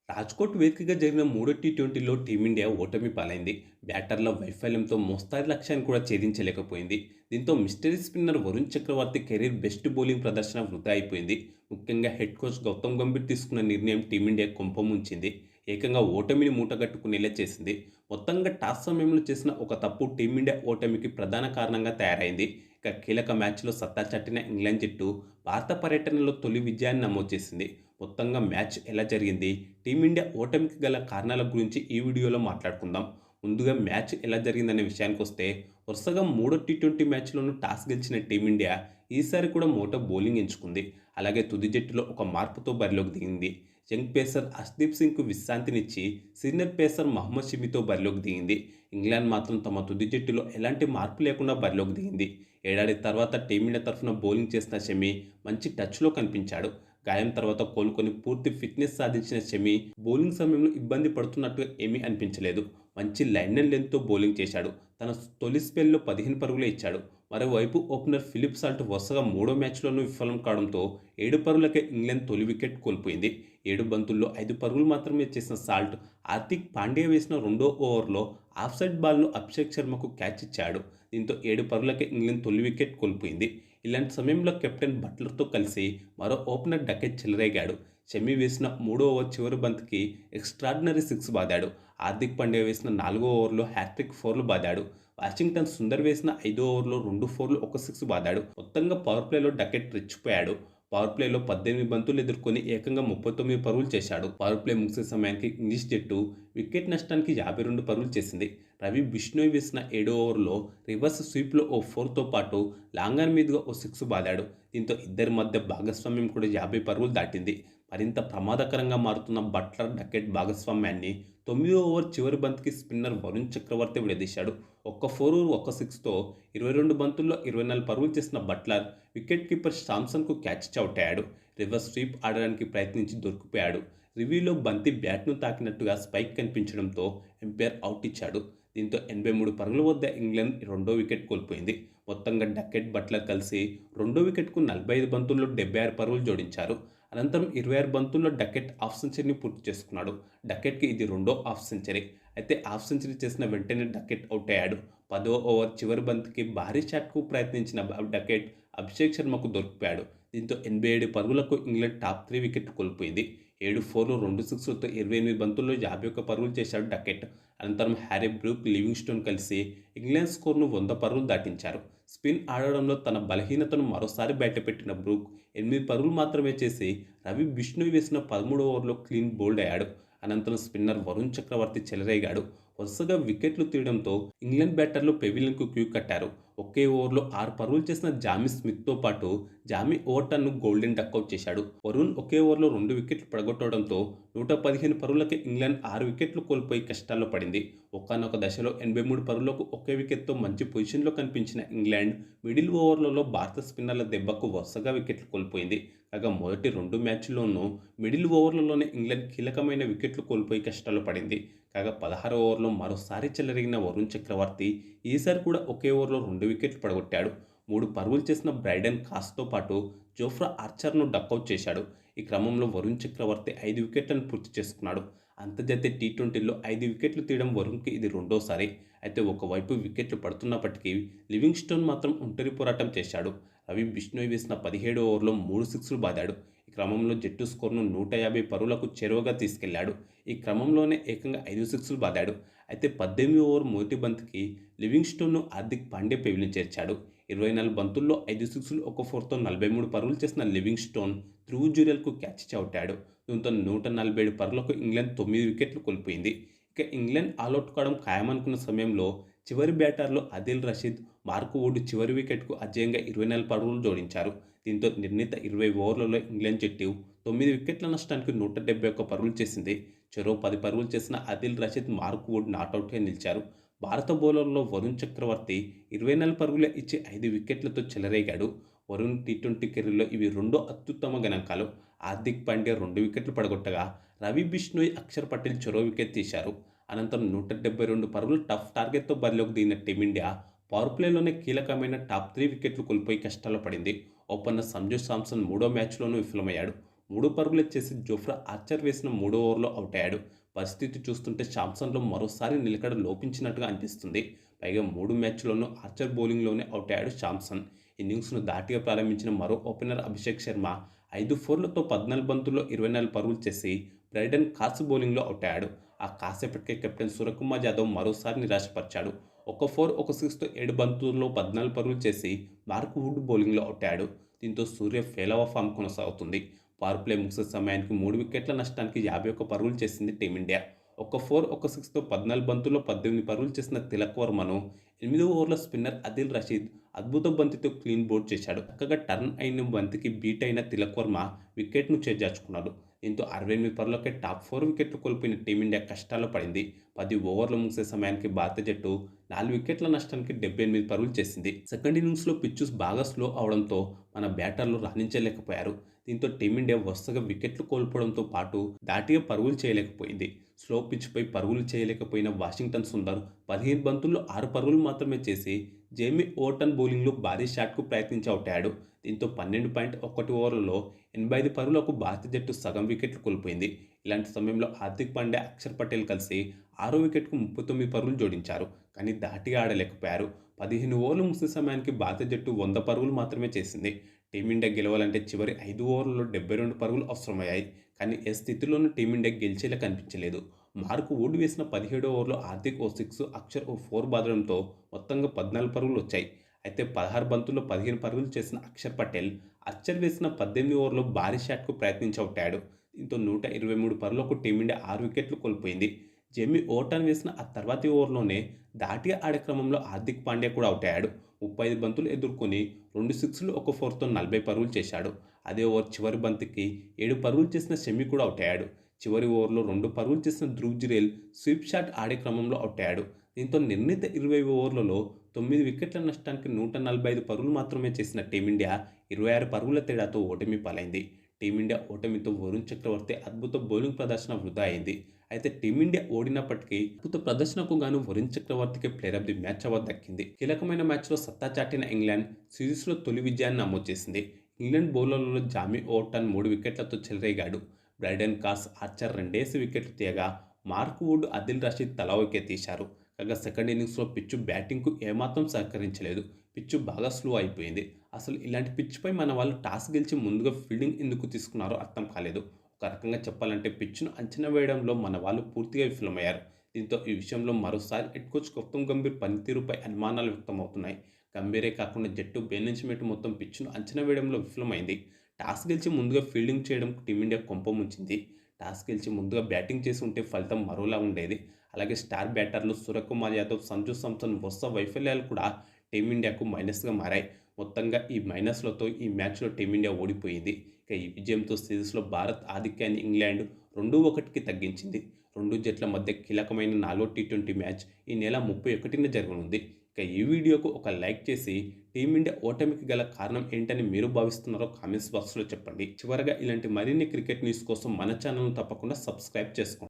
రాజ్కోట్ వేదికగా జరిగిన మూడో టీ20లో టీమిండియా ఓటమి పాలైంది. బ్యాటర్ల వైఫల్యంతో మోస్తారు లక్ష్యాన్ని కూడా ఛేదించలేకపోయింది. దీంతో మిస్టరీ స్పిన్నర్ వరుణ్ చక్రవర్తి కెరీర్ బెస్ట్ బౌలింగ్ ప్రదర్శన వృధా అయిపోయింది. ముఖ్యంగా హెడ్ కోచ్ గౌతమ్ గంభీర్ తీసుకున్న నిర్ణయం టీమిండియా కుంభముంచింది. ఏకంగా ఓటమిని మూటగట్టుకునేలా చేసింది. మొత్తంగా టాస్ సమయంలో చేసిన ఒక తప్పు టీమిండియా ఓటమికి ప్రధాన కారణంగా తయారైంది. ఇక కీలక మ్యాచ్లో సత్తా చాటిన ఇంగ్లాండ్ జట్టు భారత పర్యటనలో తొలి విజయాన్ని నమోదు చేసింది. మొత్తంగా మ్యాచ్ ఎలా జరిగింది, టీమిండియా ఓటమికి గల కారణాల గురించి ఈ వీడియోలో మాట్లాడుకుందాం. ముందుగా మ్యాచ్ ఎలా జరిగిందనే విషయానికొస్తే, వరుసగా మూడో టీ20 మ్యాచ్లోనూ టాస్ గెలిచిన టీమిండియా ఈసారి కూడా మోటో బౌలింగ్ ఎంచుకుంది. అలాగే తుది జట్టులో ఒక మార్పుతో బరిలోకి దిగింది. యంగ్ పేసర్ హర్షదీప్ సింగ్కు విశ్రాంతినిచ్చి సీనియర్ పేసర్ మహ్మద్ షమితో బరిలోకి దిగింది. ఇంగ్లాండ్ మాత్రం తమ తుది జట్టులో ఎలాంటి మార్పు లేకుండా బరిలోకి దిగింది. ఏడాది తర్వాత టీమిండియా తరఫున బౌలింగ్ చేసిన షమి మంచి టచ్లో కనిపించాడు. గాయం తర్వాత కోలుకొని పూర్తి ఫిట్నెస్ సాధించిన షమి బౌలింగ్ సమయంలో ఇబ్బంది పడుతున్నట్టుగా ఏమీ అనిపించలేదు. మంచి లైన్ అండ్ లెంత్తో బౌలింగ్ చేశాడు. తన తొలి స్పెల్లో 15 పరుగులే ఇచ్చాడు. మరోవైపు ఓపెనర్ ఫిలిప్ సాల్ట్ వరుసగా మూడో మ్యాచ్లోనూ విఫలం కావడంతో 7 పరుగులకే ఇంగ్లాండ్ తొలి వికెట్ కోల్పోయింది. 7 బంతుల్లో 5 పరుగులు మాత్రమే చేసిన సాల్ట్ హార్దిక్ పాండ్యా వేసిన రెండో ఓవర్లో ఆఫ్ సైడ్ బాల్ను అభిషేక్ శర్మకు క్యాచ్ ఇచ్చాడు. దీంతో 7 పరుగులకే ఇంగ్లాండ్ తొలి వికెట్ కోల్పోయింది. ఇలాంటి సమయంలో కెప్టెన్ బట్లర్తో కలిసి మరో ఓపెనర్ డకెట్ చెలరేగాడు. షమి వేసిన మూడో ఓవర్ చివరి బంతికి ఎక్స్ట్రాడినరీ సిక్స్ బాదాడు. హార్దిక్ పాండ్యా వేసిన 4వ ఓవర్లో హ్యాట్రిక్ ఫోర్లు బాదాడు. వాషింగ్టన్ సుందర్ వేసిన 5వ ఓవర్లో 2 ఫోర్లు ఒక సిక్స్ బాదాడు. మొత్తంగా పవర్ ప్లేలో డకెట్ రెచ్చిపోయాడు. పవర్ ప్లేలో 18 బంతులు ఎదుర్కొని ఏకంగా 39 పరుగులు చేశాడు. పవర్ ప్లే ముగిసే సమయానికి ఇంగ్లీష్ జట్టు వికెట్ నష్టానికి 52 పరుగులు చేసింది. రవి బిష్ణోయ్ వేసిన 7వ ఓవర్లో రివర్స్ స్వీప్లో ఓ ఫోర్తో పాటు లాంగర్ మీదుగా ఓ సిక్స్ బాదాడు. దీంతో ఇద్దరి మధ్య భాగస్వామ్యం కూడా 50 పరుగులు దాటింది. మరింత ప్రమాదకరంగా మారుతున్న బట్లర్ డకెట్ భాగస్వామ్యాన్ని 9వ ఓవర్ చివరి బంతికి స్పిన్నర్ వరుణ్ చక్రవర్తి విడదీశాడు. ఒక్క ఫోరు ఒక్క సిక్స్తో 22 బంతుల్లో 24 పరుగులు చేసిన బట్లర్ వికెట్ కీపర్ శాంసన్కు క్యాచ్ చౌటాడు. రివర్స్ స్వీప్ ఆడడానికి ప్రయత్నించి దొరికిపోయాడు. రివ్యూలో బంతి బ్యాట్ను తాకినట్టుగా స్పైక్ కనిపించడంతో ఎంపైర్ అవుట్ ఇచ్చాడు. దీంతో 83 పరుగుల వద్ద ఇంగ్లాండ్ రెండో వికెట్ కోల్పోయింది. మొత్తంగా డకెట్ బట్లర్ కలిసి రెండో వికెట్కు 45 బంతుల్లో 76 పరుగులు జోడించారు. అనంతరం 26 బంతుల్లో డకెట్ హాఫ్ సెంచరీని పూర్తి చేసుకున్నాడు. డకెట్కి ఇది రెండో హాఫ్ సెంచరీ. అయితే హాఫ్ సెంచరీ చేసిన వెంటనే డకెట్ అవుట్ అయ్యాడు. 10వ ఓవర్ చివరి బంతికి భారీ షాట్కు ప్రయత్నించిన డకెట్ అభిషేక్ శర్మకు దొరికిపోయాడు. దీంతో 87 పరుగులకు ఇంగ్లాండ్ టాప్ 3 వికెట్ కోల్పోయింది. 7 ఫోర్లు 2 సిక్స్లతో 28 బంతుల్లో 51 పరుగులు చేశాడు డకెట్. అనంతరం హ్యారీ బ్రూక్, లివింగ్స్టోన్ కలిసి ఇంగ్లాండ్ స్కోర్ను 100 పరుగులు దాటించారు. స్పిన్ ఆడడంలో తన బలహీనతను మరోసారి బయటపెట్టిన బ్రూక్ 8 పరుగులు మాత్రమే చేసి రవి బిష్ణోయ్ వేసిన 13వ ఓవర్లో క్లీన్ బౌల్డ్ అయ్యాడు. అనంతరం స్పిన్నర్ వరుణ్ చక్రవర్తి చెలరేగాడు. వరుసగా వికెట్లు తీయడంతో ఇంగ్లాండ్ బ్యాటర్లు పెవిలియన్కు క్యూ కట్టారు. ఒకే ఓవర్లో 6 పరుగులు చేసిన జామీ స్మిత్తో పాటు జామీ ఓవర్టన్ను గోల్డెన్ డక్అవుట్ చేశాడు. వరుణ్ ఒకే ఓవర్లో 2 వికెట్లు పడగొట్టడంతో 115 పరుగులకే ఇంగ్లాండ్ 6 వికెట్లు కోల్పోయి కష్టాల్లో పడింది. ఒకానొక దశలో 83 పరుగులకు ఒకే వికెట్తో మంచి పొజిషన్లో కనిపించిన ఇంగ్లాండ్ మిడిల్ ఓవర్లలో భారత స్పిన్నర్ల దెబ్బకు వరుసగా వికెట్లు కోల్పోయింది. కాగా మొదటి 2 మ్యాచ్ల్లోనూ మిడిల్ ఓవర్లలోనే ఇంగ్లాండ్ కీలకమైన వికెట్లు కోల్పోయి కష్టాల్లో పడింది. కాగా 16వ ఓవర్లో మరోసారి చెలరేగిన వరుణ్ చక్రవర్తి ఈసారి కూడా ఒకే ఓవర్లో 2 వికెట్లు పడగొట్టాడు. 3 పరుగులు చేసిన బ్రైడెన్ కాస్తో పాటు జోఫ్రా ఆర్చర్ను డక్అవుట్ చేశాడు. ఈ క్రమంలో వరుణ్ చక్రవర్తి 5 వికెట్లను పూర్తి చేసుకున్నాడు. అంతర్జాతీయ టీ20లో 5 వికెట్లు తీయడం వరుణ్కి ఇది రెండోసారి. అయితే ఒకవైపు వికెట్లు పడుతున్నప్పటికీ లివింగ్స్టోన్ మాత్రం ఒంటరి పోరాటం చేశాడు. రవి బిష్ణోయ్ వేసిన 17వ ఓవర్లో 3 సిక్స్లు బాదాడు. ఈ క్రమంలో జట్టు స్కోర్ను 150 పరుగులకు చేరువగా తీసుకెళ్లాడు. ఈ క్రమంలోనే ఏకంగా 5 సిక్స్లు బాదాడు. అయితే 18వ ఓవర్ మొదటి బంతికి లివింగ్స్టోన్ను హార్దిక్ పాండ్యా పెవిలియన్ చేర్చాడు. 24 బంతుల్లో 5 సిక్స్లు ఒక ఫోర్తో 43 పరుగులు చేసిన లివింగ్స్టోన్ ధ్రువ్ జురెల్కు క్యాచ్ చౌటాడు. దీంతో 147 పరుగులకు ఇంగ్లాండ్ 9 వికెట్లు కోల్పోయింది. ఇక ఇంగ్లాండ్ ఆలౌట్ కావడం ఖాయమనుకున్న సమయంలో చివరి బ్యాటర్లు ఆదిల్ రషీద్, మార్క్ వుడ్ చివరి వికెట్కు అజేయంగా 24 పరుగులు జోడించారు. దీంతో నిర్ణీత 20 ఓవర్లలో ఇంగ్లాండ్ జట్టు 9 వికెట్ల నష్టానికి 171 పరుగులు చేసింది. చెరో 10 పరుగులు చేసిన ఆదిల్ రషీద్, మార్క్ వుడ్ నాటౌట్గా నిలిచారు. భారత బౌలర్లలో వరుణ్ చక్రవర్తి 24 పరుగులే ఇచ్చి 5 వికెట్లతో చెలరేగాడు. వరుణ్ టీ20 కెరీర్లో ఇవి రెండో అత్యుత్తమ గణాంకాలు. హార్దిక్ పాండ్యా 2 వికెట్లు పడగొట్టగా రవి బిష్ణోయ్, అక్షర్ పటేల్ చెరో వికెట్ తీశారు. అనంతరం 172 పరుగుల టఫ్ టార్గెట్తో బరిలోకి దిగిన టీమిండియా పవర్ ప్లేలోనే కీలకమైన టాప్ 3 వికెట్లు కోల్పోయి కష్టాల్లో పడింది. ఓపెనర్ సంజు శాంసన్ మూడో మ్యాచ్లోనూ విఫలమయ్యాడు. 3 పరుగులే చేసి జోఫ్రా ఆర్చర్ వేసిన 3వ ఓవర్లో అవుట్ అయ్యాడు. పరిస్థితి చూస్తుంటే శాంసన్‌లో మరోసారి నిలకడ లోపించినట్టుగా అనిపిస్తుంది. పైగా 3 మ్యాచ్‌ల్లోనూ ఆర్చర్ బౌలింగ్‌లోనే అవుట్ అయ్యాడు శాంసన్. ఇన్నింగ్స్‌ను ధాటిగా ప్రారంభించిన మరో ఓపెనర్ అభిషేక్ శర్మ 5 ఫోర్లతో 14 బంతుల్లో 24 పరుగులు చేసి బ్రైడన్ కాస్ బౌలింగ్‌లో అవుట్ అయ్యాడు. ఆ కాసేపటికే కెప్టెన్ సూర్యకుమార్ యాదవ్ మరోసారి నిరాశపరిచాడు. ఒక 4, ఒక 6తో 7 బంతుల్లో 14 పరుగులు చేసి మార్క్ వుడ్ బౌలింగ్‌లో అవుట్ అయ్యాడు. దీంతో సూర్య ఫెయిలవ ఫామ్ కొనసాగుతుంది. పవర్ ప్లే ముగిసే సమయానికి 3 వికెట్ల నష్టానికి 51 పరుగులు చేసింది టీమిండియా. ఒక 4, ఒక 6తో 14 బంతుల్లో 18 పరుగులు చేసిన తిలక్ వర్మను 8వ ఓవర్లో స్పిన్నర్ అదిల్ రషీద్ అద్భుత బంతితో క్లీన్ బౌల్డ్ చేశాడు. చక్కగా టర్న్ అయిన బంతికి బీట్ అయిన తిలక్ వర్మ వికెట్‌ను చేజార్చుకున్నాడు. దీంతో 68 పరుగులకే టాప్ 4 వికెట్లు కోల్పోయిన టీమిండియా కష్టాల్లో పడింది. 10 ఓవర్లు ముగిసే సమయానికి భారత జట్టు 4 వికెట్ల నష్టానికి 78 పరుగులు చేసింది. సెకండ్ ఇన్నింగ్స్‌లో పిచ్చెస్ బాగా స్లో అవడంతో మన బ్యాటర్లు రాణించలేకపోయారు. దీంతో టీమిండియా వరుసగా వికెట్లు కోల్పోవడంతో పాటు ధాటిగా పరుగులు చేయలేకపోయింది. స్లో పిచ్పై పరుగులు చేయలేకపోయిన వాషింగ్టన్ సుందర్ 15 బంతుల్లో 6 పరుగులు మాత్రమే చేసి జేమీ ఓవర్టన్ బౌలింగ్లో భారీ షాట్‌కు ప్రయత్నించి అవుట్ అయ్యాడు. దీంతో 12.1 ఓవర్లలో 85 పరుగులకు భారత జట్టు సగం వికెట్లు కోల్పోయింది. ఇలాంటి సమయంలో హార్దిక్ పాండ్యా, అక్షర్ పటేల్ కలిసి 6వ వికెట్‌కు 39 పరుగులు జోడించారు. కానీ ధాటిగా ఆడలేకపోయారు. 15 ఓవర్లు ముగిసే సమయానికి భారత జట్టు 100 పరుగులు మాత్రమే చేసింది. టీమిండియా గెలవాలంటే చివరి 5 ఓవర్లలో 72 పరుగులు అవసరమయ్యాయి. కానీ ఏ స్థితిలోనూ టీమిండియా గెలిచేలా కనిపించలేదు. మార్క్ వుడ్ వేసిన 17వ ఓవర్లో హార్దిక్ ఓ 6, అక్షర్ ఓ 4 బాదడంతో మొత్తంగా 14 పరుగులు వచ్చాయి. అయితే 16 బంతుల్లో 15 పరుగులు చేసిన అక్షర్ పటేల్ అర్చర్ వేసిన 18 ఓవర్లో భారీ షాట్‌కు ప్రయత్నించి అవుట్ అయ్యాడు. దీంతో 123 పరుగులకు టీమిండియా 6 వికెట్లు కోల్పోయింది. జేమీ ఓవర్టన్ వేసిన ఆ తర్వాతి ఓవర్లోనే ధాటిగా ఆడే క్రమంలో హార్దిక్ పాండ్యా కూడా అవుట్ అయ్యాడు. 35 బంతులు ఎదుర్కొని 2 సిక్స్‌లు, ఒక 4తో 40 పరుగులు చేశాడు. అదే ఓవర్ చివరి బంతికి 7 పరుగులు చేసిన షమి కూడా అవుట్ అయ్యాడు. చివరి ఓవర్లో 2 పరుగులు చేసిన ధ్రువ్ జురేల్ స్వీప్ షాట్ ఆడే క్రమంలో అవుట్ అయ్యాడు. దీంతో నిర్ణీత 20 ఓవర్లలో 9 వికెట్ల నష్టానికి 145 పరుగులు మాత్రమే చేసిన టీమిండియా 26 పరుగుల తేడాతో ఓటమి పాలైంది. టీమిండియా ఓటమితో వరుణ్ చక్రవర్తి అద్భుత బౌలింగ్ ప్రదర్శన వృధా అయింది. అయితే టీమిండియా ఓడినప్పటికీ అద్భుత ప్రదర్శనకు గాను వరుణ్ చక్రవర్తికి player of the match award దక్కింది. కీలకమైన మ్యాచ్లో సత్తా చాటిన ఇంగ్లాండ్ సిరీస్లో తొలి విజయాన్ని నమోదు చేసింది. ఇంగ్లాండ్ బౌలర్లలో జామీ ఓవర్టన్ 3 వికెట్లతో చెలరేగాడు. బ్రైడన్ కాస్, ఆర్చర్ రెండేసి వికెట్లు తీయగా మార్క్ వుడ్, అదిల్ రషీద్ తలా వికెట్ తీశారు. కాగా సెకండ్ ఇన్నింగ్స్లో పిచ్చు బ్యాటింగ్కు ఏమాత్రం సహకరించలేదు. పిచ్చు బాగా స్లో అయిపోయింది. అసలు ఇలాంటి పిచ్పై మన వాళ్ళు టాస్ గెలిచి ముందుగా ఫీల్డింగ్ ఎందుకు తీసుకున్నారో అర్థం కాలేదు. ఒక రకంగా చెప్పాలంటే పిచ్ను అంచనా వేయడంలో మన వాళ్ళు పూర్తిగా విఫలమయ్యారు. దీంతో ఈ విషయంలో మరోసారి హెడ్ కోచ్ గౌతమ్ గంభీర్ పనితీరుపై అనుమానాలు వ్యక్తమవుతున్నాయి. గంభీరే కాకుండా జట్టు మేనేజ్మెంట్ మొత్తం పిచ్ను అంచనా వేయడంలో విఫలమైంది. టాస్ గెలిచి ముందుగా ఫీల్డింగ్ చేయడం టీమిండియా కొంపముంచింది. టాస్ గెలిచి ముందుగా బ్యాటింగ్ చేసి ఉంటే ఫలితం మరోలా ఉండేది. అలాగే స్టార్ బ్యాటర్లు సూర్యకుమార్ యాదవ్, సంజు శాంసన్ వరుస వైఫల్యాలు కూడా టీమిండియాకు మైనస్గా మారాయి. మొత్తంగా ఈ మైనస్లతో ఈ మ్యాచ్లో టీమిండియా ఓడిపోయింది. ఇక ఈ విజయంతో సిరీస్లో భారత్ ఆధిక్యాన్ని ఇంగ్లాండ్ 2-1కి తగ్గించింది. రెండు జట్ల మధ్య కీలకమైన 4వ టీ20 మ్యాచ్ ఈ నెల 31న జరగనుంది. ఇక ఈ వీడియోకు ఒక లైక్ చేసి టీమిండియా ఓటమికి గల కారణం ఏంటని మీరు భావిస్తున్నారో కామెంట్స్ బాక్స్లో చెప్పండి. చివరగా ఇలాంటి మరిన్ని క్రికెట్ న్యూస్ కోసం మన ఛానల్ను తప్పకుండా సబ్స్క్రైబ్ చేసుకోండి.